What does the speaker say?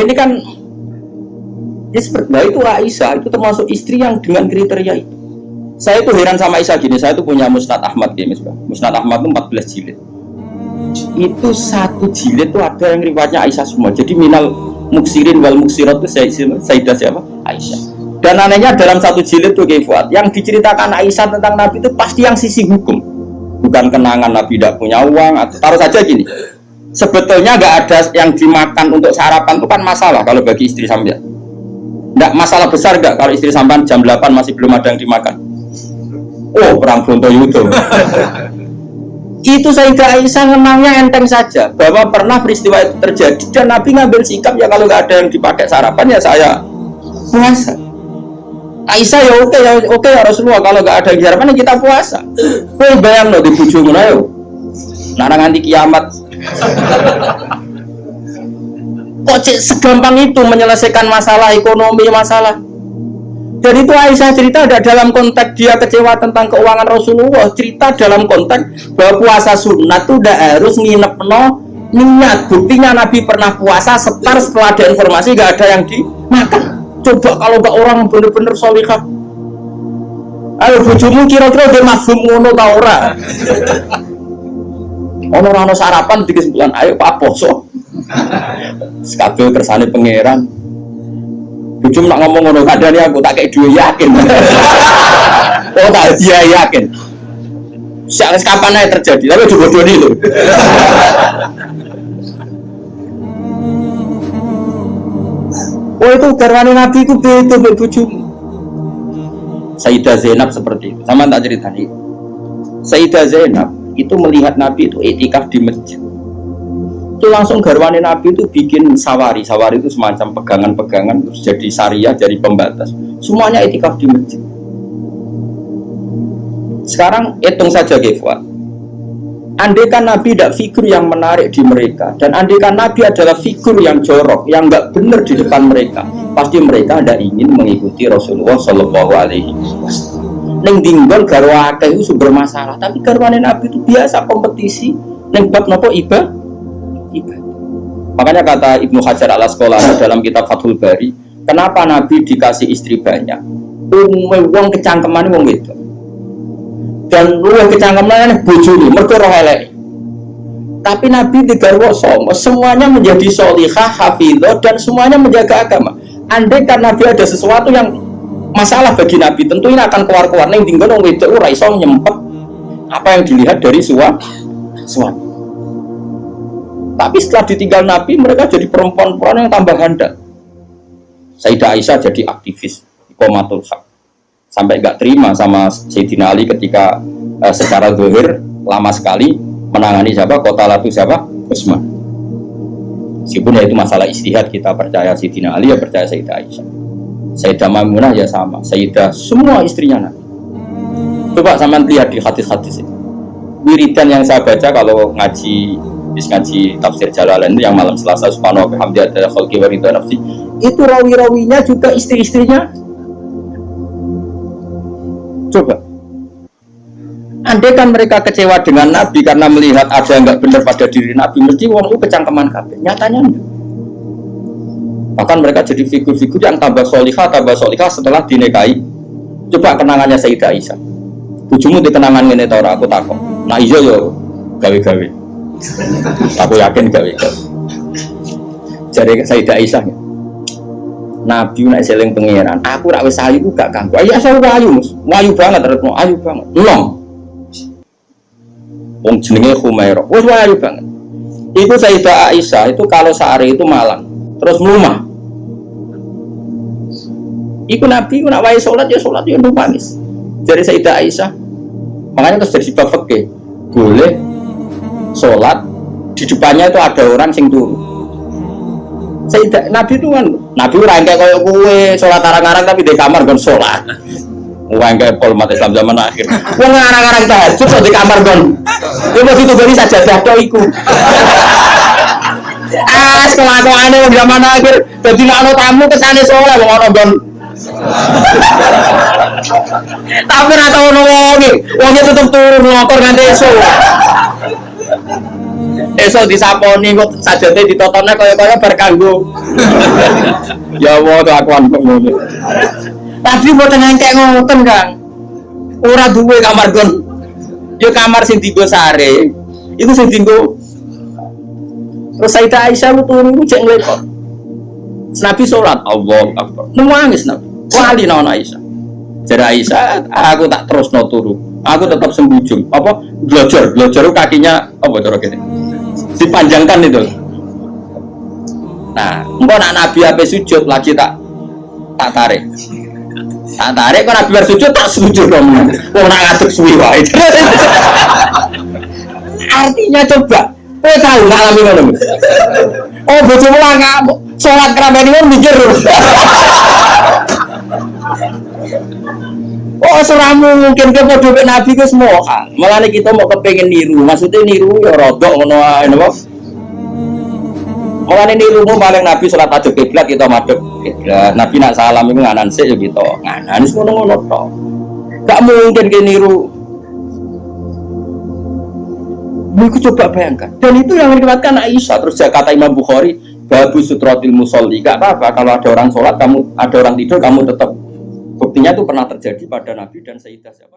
ini kan ya seperti itu Aisyah itu termasuk istri yang dengan kriteria itu. Saya tuh heran sama Aisyah gini, saya tuh punya Musnad Ahmad ya, Musnad Ahmad itu 14 jilid. Itu satu jilid tuh ada yang riwayatnya Aisyah semua. Jadi minal muksirin wal muksirat itu Sayyidah siapa? Aisyah. Dan anehnya dalam satu jilid tuh Fuad, yang diceritakan Aisyah tentang Nabi itu pasti yang sisi hukum, bukan kenangan Nabi tidak punya uang atau taruh saja gini. Sebetulnya nggak ada yang dimakan untuk sarapan itu kan masalah kalau bagi istri sampean. Nggak masalah besar nggak kalau istri sampean jam 8 masih belum ada yang dimakan. Oh, perang Brontoyudo. Itu Sayyidah Aisyah menangnya enteng saja bahwa pernah peristiwa itu terjadi dan Nabi ngambil sikap ya kalau nggak ada yang dipakai sarapan ya saya puasa. Aisyah ya oke ya Rasulullah kalau nggak ada yang sarapan ya kita puasa. Kowe bayang loh di bojomu ayo. Nang nganti kiamat. Kok segampang itu menyelesaikan masalah ekonomi masalah. Dan itu Aisyah cerita ada dalam konteks dia kecewa tentang keuangan Rasulullah, cerita dalam konteks bahwa puasa sunat itu udah harus nginep niat. Buktinya Nabi pernah puasa setar setelah ada informasi gak ada yang dimakan. Coba kalau gak orang bener-bener sholihah. Ayo bojomu kira-kira dia mafhum ngono ta ora? Ono sarapan di kesimpulan, ayo Pak poso. Sekabeh kersane pangeran. Bujum nak ngomong ngono kadane aku tak kayak duwe yakin. Oh tak dia yakin. Siang kapan aja terjadi, tapi dibodohi lho. Oh itu garwane Nabi ku beda mbek bojomu. Sayyidah Zainab seperti itu. Sama tak ceritani. Sayyidah Zainab itu melihat Nabi itu iktikaf di masjid. Itu langsung garwane Nabi itu bikin sawari itu semacam pegangan-pegangan terus jadi syariah, jadi pembatas semuanya iktikaf di masjid. Sekarang hitung saja Fuad, andaikan Nabi tidak figur yang menarik di mereka dan andaikan Nabi adalah figur yang jorok yang nggak benar di depan mereka, pasti mereka ada ingin mengikuti Rasulullah Shallallahu Alaihi Wasallam. Neng dinggon garwa akeh itu sumber masalah, tapi garwane Nabi itu biasa kompetisi neng bab nopo ibadah. Makanya kata Ibnu Hajar al-Asqalani dalam kitab Fathul Bari, kenapa Nabi dikasih istri banyak? Wong kecangkemane wong wedok. Dan luwih kecangkemane bojone mergo roh elek. Tapi Nabi digarwa semuanya menjadi sholihah, hafizah dan semuanya menjaga agama. Andai kan Nabi ada sesuatu yang masalah bagi Nabi, tentu ini akan keluar-keluar ning dinggon wong wedok ora iso nyempet apa yang dilihat dari suami. Tapi setelah ditinggal Nabi, mereka jadi perempuan-perempuan yang tambah handal. Sayyidah Aisyah jadi aktivis Iqamatul Haq. Sampai nggak terima sama Sayyidina Ali ketika secara zahir lama sekali menangani siapa? Qatalatu siapa? Utsman. Meskipun ya itu masalah ijtihad, kita percaya Sayyidina Ali, ya percaya Sayyidah Aisyah. Sayyidah Maimunah ya sama. Sayyidah semua istrinya Nabi. Coba sama lihat di hadis-hadis ini. Wiridan yang saya baca kalau ngaji tafsir Jalalain itu yang malam Selasa subhanahu wa bihamdihi ada khalqi wa ridha nafsi, itu rawi-rawinya juga istri-istrinya. Coba andai kan mereka kecewa dengan Nabi karena melihat ada yang nggak benar pada diri Nabi, mesti wong itu kecangkeman kabeh. Nyatanya enggak. Bahkan mereka jadi figur-figur yang tambah solihah setelah dinikahi. Coba kenangannya Sayyidah Aisyah. Bojomu di kenangan ngene ta ora, aku takon. Nah iya yo gawe-gawe. Aku yakin gak bisa. Jadi Sayyidah Aisyah, Nabi nak seling pangeran. Aku rak wis ayu gak kanggo. Ayo asal ayu, ayu banget, ayu banget. Long. Wong jenenge Humairah. Wis ayu banget. Iku Sayyidah Aisyah itu kalau sehari itu malang, terus mlumah. Iku Nabi nak wae salat ya nangis. Jadi Sayyidah Aisyah, makanya terus jadi bab fikih. Boleh sholat di depannya itu ada orang sing turu. Nabi itu kan Nabi orang kayak koyo kowe sholat arang-arang tapi di kamar kon sholat. Orang kayak polmat Islam zaman akhir. Wong arang-arang tahajud kok di kamar kon. Yo mesti tugoni sajadah tok iku. Sekolah-sekolahane wong zaman akhir dadi nek ana tamu kesane sholat wong ana kon. Tapi ora tau ono wong tetep turu ngokor nganti esuk. Esok disaponi kok sajate ditotone kaya-kaya bar kanggo. Ya Allah kelakuan kok ngono. Tapi mboten engkek ngoten, Kang. Ora duwe kamar gon. Ya kamar sing dienggo sare. Iku sing dienggo. Terus Sayyidah Aisyah lu turu cek nglekok. Nabi sholat, Allahu Akbar. Nangis Nabi. Wali naon Aisyah. Jare Aisyah, aku tak terusno turu. Aku tetap sembujung. Apa? Belajar kakinya apa cara kene? Dipanjangkan itu. Nah, engko nak Nabi ape sujud lagi tak tarik. Tak tarik kok Nabi bar sujud tak sujud dong. Wong nak ngadeg suwi wae. Artinya coba, kowe tahu ngalami ngono. Oh, bojomu lah ngamuk. Salat kramene mikir. Oh, seramu mungkin ke podo Nabi ke semua kan. Malah kita mau kepengen niru. Maksudnya niru ya rodok ngono ae napa. Malah niru mau paling Nabi salat madhep kiblat kita madhep kiblat. Nabi nak salam iku nganan sik ya kita. Nganan wis ngono-ngono tok. Gak mungkin ke niru. Mereka coba bayangkan. Dan itu yang diriwayatkan Aisyah. Terus kata Imam Bukhari, babu sutratil musolli. Gak apa-apa kalau ada orang sholat, ada orang tidur, kamu tetap. Buktinya itu pernah terjadi pada Nabi dan Sayyidah siapa?